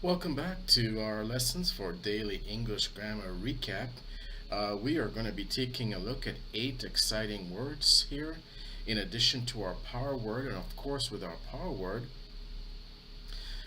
Welcome back to our lessons for daily English grammar recap. We are going to be taking a look at 8 exciting words here, in addition to our power word. And of course, with our power word,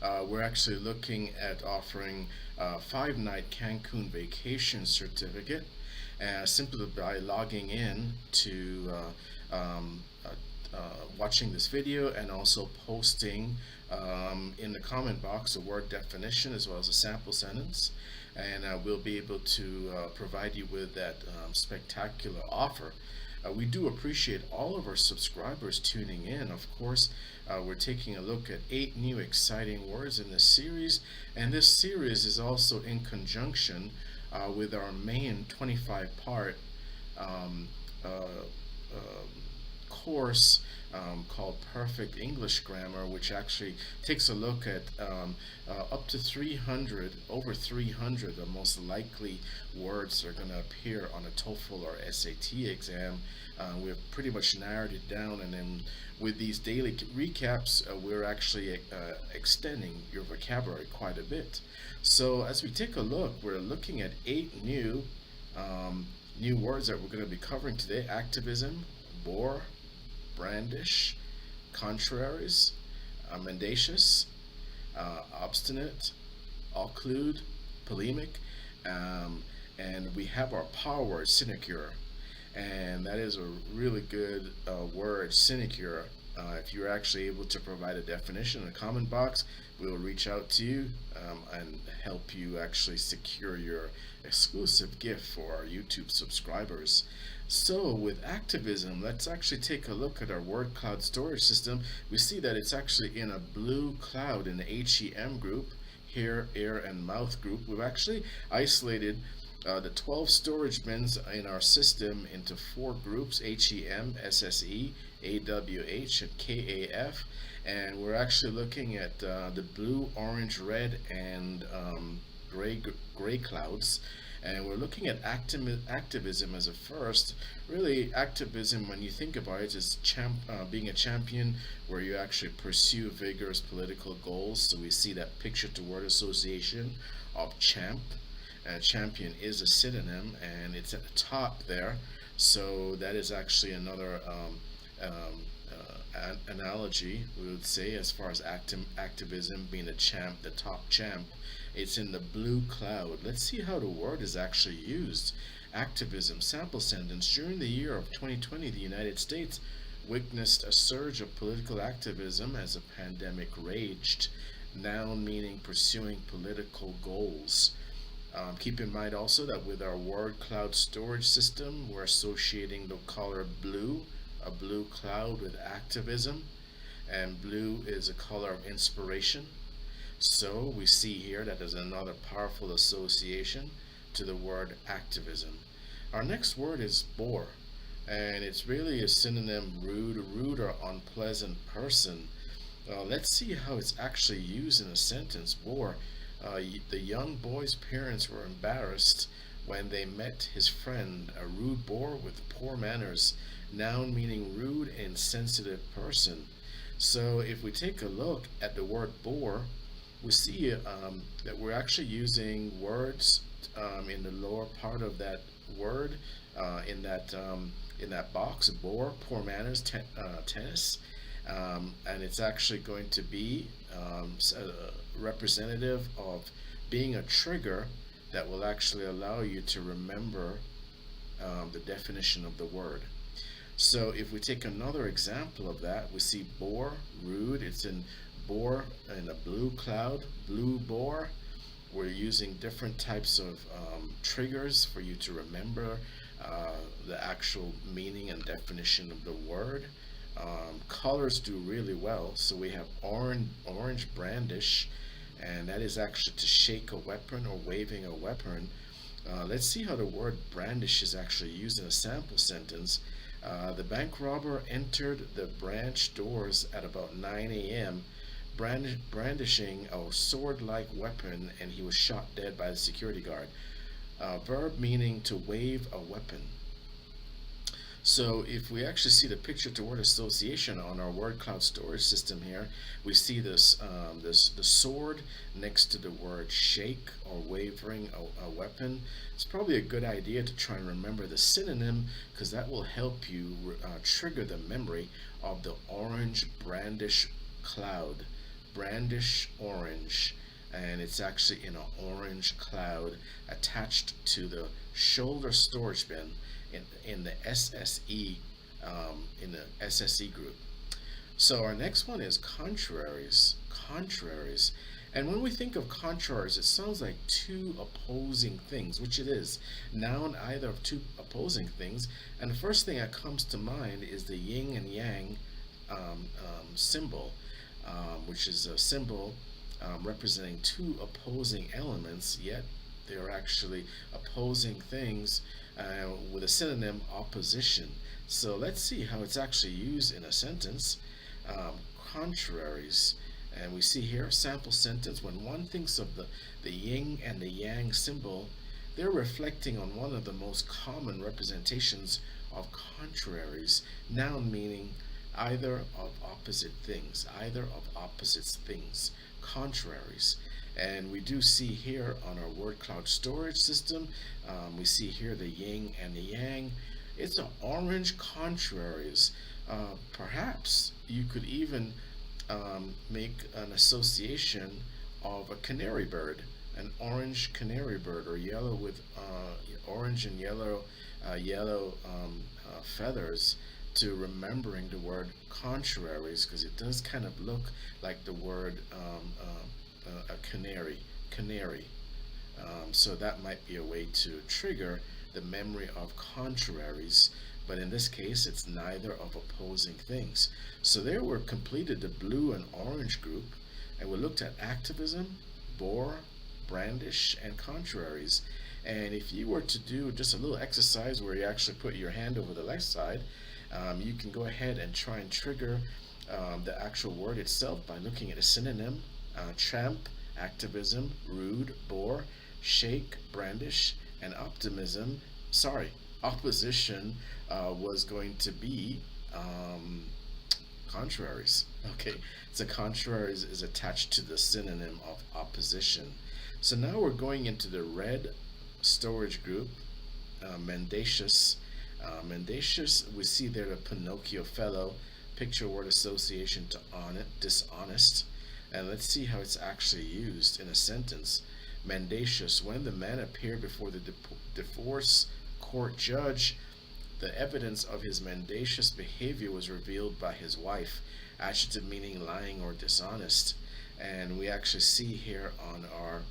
we're actually looking at offering a 5 night Cancun vacation certificate simply by logging in to watching this video and also posting in the comment box a word definition as well as a sample sentence. And we'll be able to provide you with that spectacular offer. We do appreciate all of our subscribers tuning in. Of course, we're taking a look at 8 new exciting words in this series, and this series is also in conjunction with our main 25-part um, uh, course called Perfect English Grammar, which actually takes a look at up to 300, over 300, the most likely words that are going to appear on a TOEFL or SAT exam. We've pretty much narrowed it down, and then with these daily recaps, we're actually extending your vocabulary quite a bit. So as we take a look, we're looking at 8 um, new words that we're going to be covering today: activism, bore, brandish, contraries, mendacious, obstinate, occlude, polemic, um, and we have our power word, sinecure, and that is a really good word, sinecure. If you're actually able to provide a definition in a comment box, we'll reach out to you and help you actually secure your exclusive gift for our YouTube subscribers. So, with activism, let's actually take a look at our word cloud storage system. We see that it's actually in a blue cloud in the HEM group, hair, ear, and mouth group. We've actually isolated the 12 storage bins in our system into 4 groups: HEM, SSE, AWH, and KAF. And we're actually looking at the blue, orange, red, and gray clouds. And we're looking at activism as a first. Really, activism, when you think about it, is being a champion where you actually pursue vigorous political goals. So we see that picture to word association of champ. Champion is a synonym, and it's at the top there. So that is actually another analogy, we would say, as far as activism being a champ, the top champ. It's in the blue cloud. Let's see how the word is actually used. Activism, sample sentence. During the year of 2020, the United States witnessed a surge of political activism as a pandemic raged. Noun meaning pursuing political goals. Keep in mind also that with our word cloud storage system, we're associating the color blue, a blue cloud, with activism, and blue is a color of inspiration. So we see here that there's another powerful association to the word activism. Our next word is bore, and it's really a synonym: rude or unpleasant person. Let's see how it's actually used in a sentence. Bore. The young boy's parents were embarrassed when they met his friend, a rude boor with poor manners. Noun meaning rude, insensitive person. So if we take a look at the word bore, we see that we're actually using words in the lower part of that word, in that box: bore, poor manners, tennis, and it's actually going to be representative of being a trigger that will actually allow you to remember the definition of the word. So if we take another example of that, we see bore, rude. It's in bore in a blue cloud, blue bore. We're using different types of triggers for you to remember the actual meaning and definition of the word. Colors do really well. So we have orange brandish, and that is actually to shake a weapon or waving a weapon. Let's see how the word brandish is actually used in a sample sentence. The bank robber entered the branch doors at about 9 a.m., brandishing a sword like weapon, and he was shot dead by the security guard. Verb meaning to wave a weapon. So if we actually see the picture to word association on our word cloud storage system here, we see this the sword next to the word shake or wavering a weapon. It's probably a good idea to try and remember the synonym because that will help you trigger the memory of the orange brandish cloud. Brandish orange, and it's actually in an orange cloud attached to the shoulder storage bin in the SSE in the SSE group. So our next one is contraries. Contraries. And when we think of contraries, it sounds like two opposing things, which it is. Noun either of two opposing things. And the first thing that comes to mind is the yin and yang symbol, which is a symbol representing two opposing elements, yet they're actually opposing things with a synonym opposition. So let's see how it's actually used in a sentence. Contraries. And we see here a sample sentence. When one thinks of the yin and the yang symbol, they're reflecting on one of the most common representations of contraries. Noun meaning either of opposite things, either of opposites things, contraries. And we do see here on our word cloud storage system, we see here the yin and the yang. It's an orange contraries. Perhaps you could even make an association of a canary bird, an orange canary bird, or yellow with orange and yellow feathers, to remembering the word contraries, because it does kind of look like the word a canary. So that might be a way to trigger the memory of contraries, but in this case it's neither of opposing things. So there we're completed the blue and orange group, and we looked at activism, bore, brandish, and contraries. And if you were to do just a little exercise where you actually put your hand over the left side, you can go ahead and try and trigger the actual word itself by looking at a synonym. Tramp, activism, rude, bore, shake, brandish, and opposition was going to be contraries. Okay, so contraries is attached to the synonym of opposition. So now we're going into the red storage group, mendacious. Mendacious, we see there the Pinocchio fellow, picture word association to dishonest. And let's see how it's actually used in a sentence. Mendacious, when the man appeared before the divorce court judge, the evidence of his mendacious behavior was revealed by his wife. Adjective meaning lying or dishonest. And we actually see here on our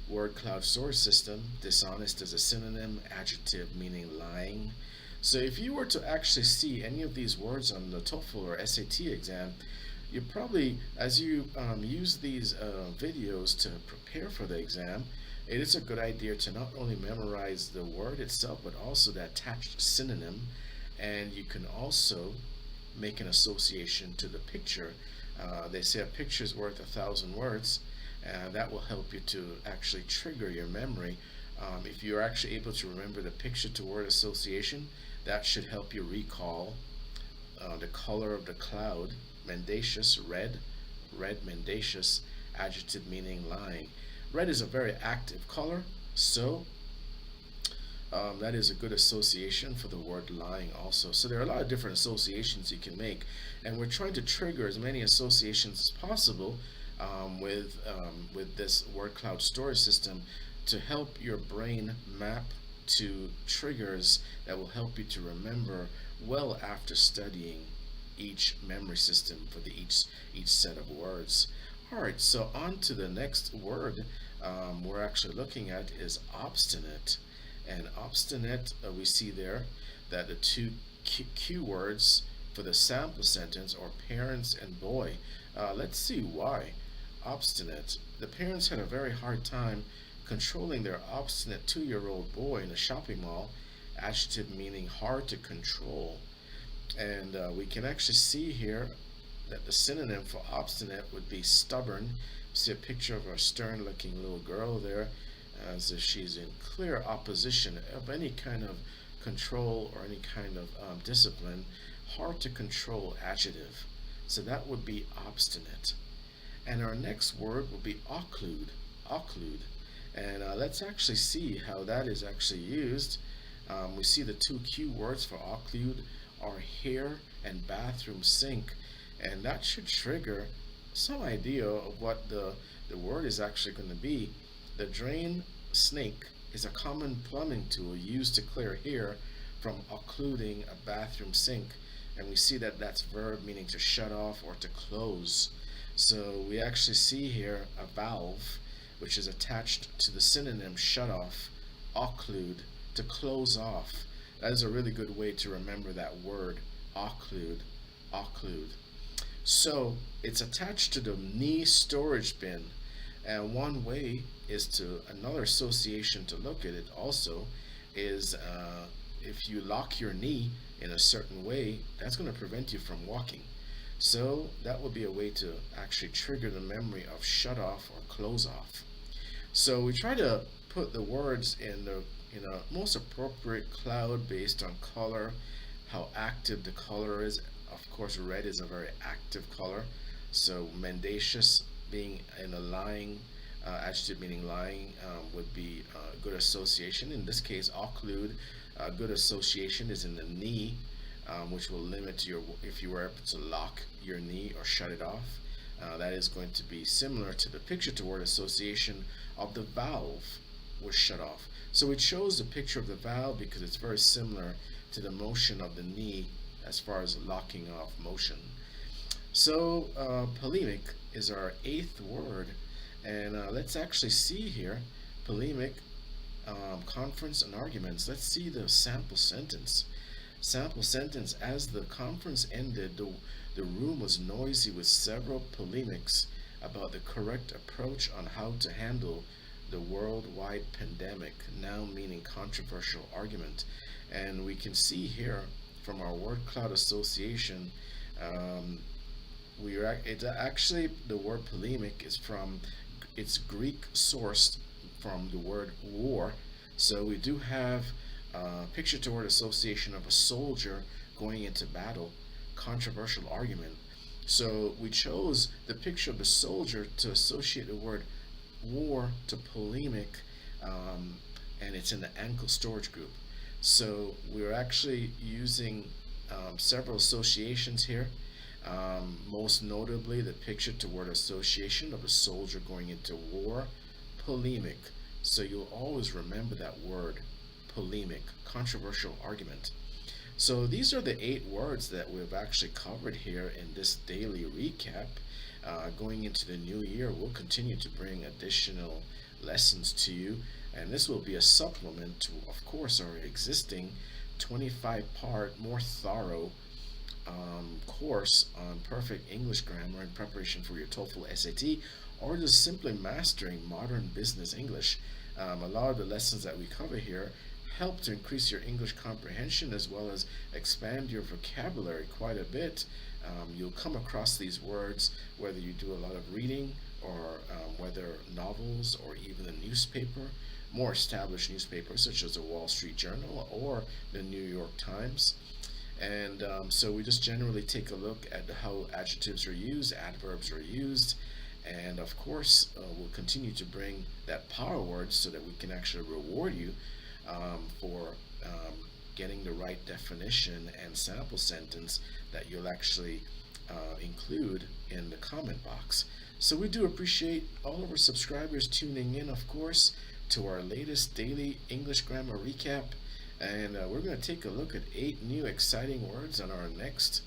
word cloud source system, dishonest as a synonym, adjective meaning lying. So if you were to actually see any of these words on the TOEFL or SAT exam, you probably, as you use these videos to prepare for the exam, it is a good idea to not only memorize the word itself, but also the attached synonym. And you can also make an association to the picture. They say a picture is worth 1,000 words. That will help you to actually trigger your memory. If you're actually able to remember the picture to word association, that should help you recall the color of the cloud, mendacious, red mendacious, adjective meaning lying. Red is a very active color, so that is a good association for the word lying also. So there are a lot of different associations you can make, and we're trying to trigger as many associations as possible with this word cloud storage system to help your brain map to triggers that will help you to remember well after studying each memory system for each set of words. All right, so on to the next word we're actually looking at is obstinate. And obstinate, we see there that the two key words for the sample sentence are parents and boy. Let's see why. Obstinate. The parents had a very hard time controlling their obstinate 2-year-old boy in a shopping mall. Adjective meaning hard to control. And we can actually see here that the synonym for obstinate would be stubborn. See a picture of a stern looking little girl there as if she's in clear opposition of any kind of control or any kind of discipline, hard to control adjective. So that would be obstinate. And our next word will be occlude. Occlude. And let's actually see how that is actually used. We see the two key words for occlude are hair and bathroom sink. And that should trigger some idea of what the word is actually going to be. The drain snake is a common plumbing tool used to clear hair from occluding a bathroom sink. And we see that that's verb meaning to shut off or to close. So we actually see here a valve which is attached to the synonym shut off, occlude, to close off. That is a really good way to remember that word, occlude, occlude. So it's attached to the knee storage bin. And one way is to, another association to look at it also is if you lock your knee in a certain way, that's going to prevent you from walking. So that would be a way to actually trigger the memory of shut off or close off. So we try to put the words in a most appropriate cloud based on color, how active the color is. Of course, red is a very active color. So mendacious being in a lying adjective meaning lying would be a good association. In this case, occlude, a good association is in the knee, which will limit your, if you were able to lock your knee or shut it off. That is going to be similar to the picture to word association of the valve was shut off. So we chose the picture of the valve because it's very similar to the motion of the knee as far as locking off motion. So polemic is our eighth word, and let's actually see here polemic, conference and arguments. Let's see the sample sentence. Sample sentence: as the conference ended, the room was noisy with several polemics about the correct approach on how to handle the worldwide pandemic, now meaning controversial argument. And we can see here from our word cloud association, it actually, the word polemic is from, it's Greek sourced from the word war. So we do have picture to word association of a soldier going into battle, controversial argument. So we chose the picture of the soldier to associate the word war to polemic, and it's in the ankle storage group. So we're actually using several associations here. Most notably, the picture to word association of a soldier going into war, polemic. So you'll always remember that word, polemic, controversial argument. So these are the 8 words that we've actually covered here in this daily recap. Going into the new year, we'll continue to bring additional lessons to you, and this will be a supplement to, of course, our existing 25-part, more thorough course on perfect English grammar in preparation for your TOEFL SAT, or just simply mastering modern business English. A lot of the lessons that we cover here help to increase your English comprehension as well as expand your vocabulary quite a bit. You'll come across these words whether you do a lot of reading or whether novels or even a newspaper, more established newspapers such as the Wall Street Journal or the New York Times. And so we just generally take a look at how adjectives are used, adverbs are used, and of course we'll continue to bring that power word so that we can actually reward you for getting the right definition and sample sentence that you'll actually include in the comment box. So we do appreciate all of our subscribers tuning in, of course, to our latest daily English grammar recap. And we're going to take a look at 8 new exciting words on our next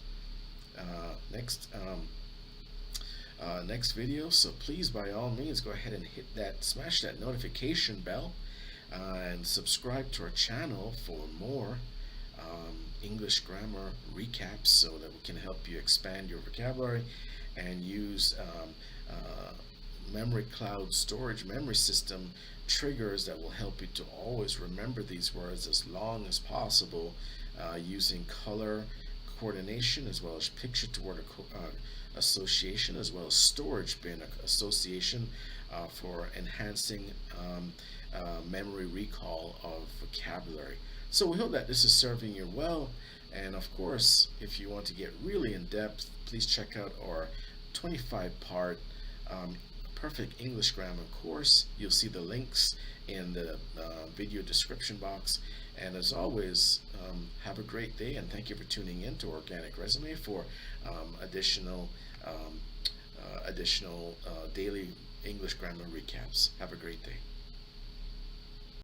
video. So please, by all means, go ahead and hit that, smash that notification bell, and subscribe to our channel for more English grammar recaps so that we can help you expand your vocabulary and use memory cloud storage memory system triggers that will help you to always remember these words as long as possible, using color coordination as well as picture to word association as well as storage bin association for enhancing memory recall of vocabulary. So we hope that this is serving you well. And of course, if you want to get really in depth, please check out our 25-part perfect English grammar course. You'll see the links in the video description box. And as always, have a great day, and thank you for tuning in to Organic Resume for additional daily English grammar recaps. Have a great day.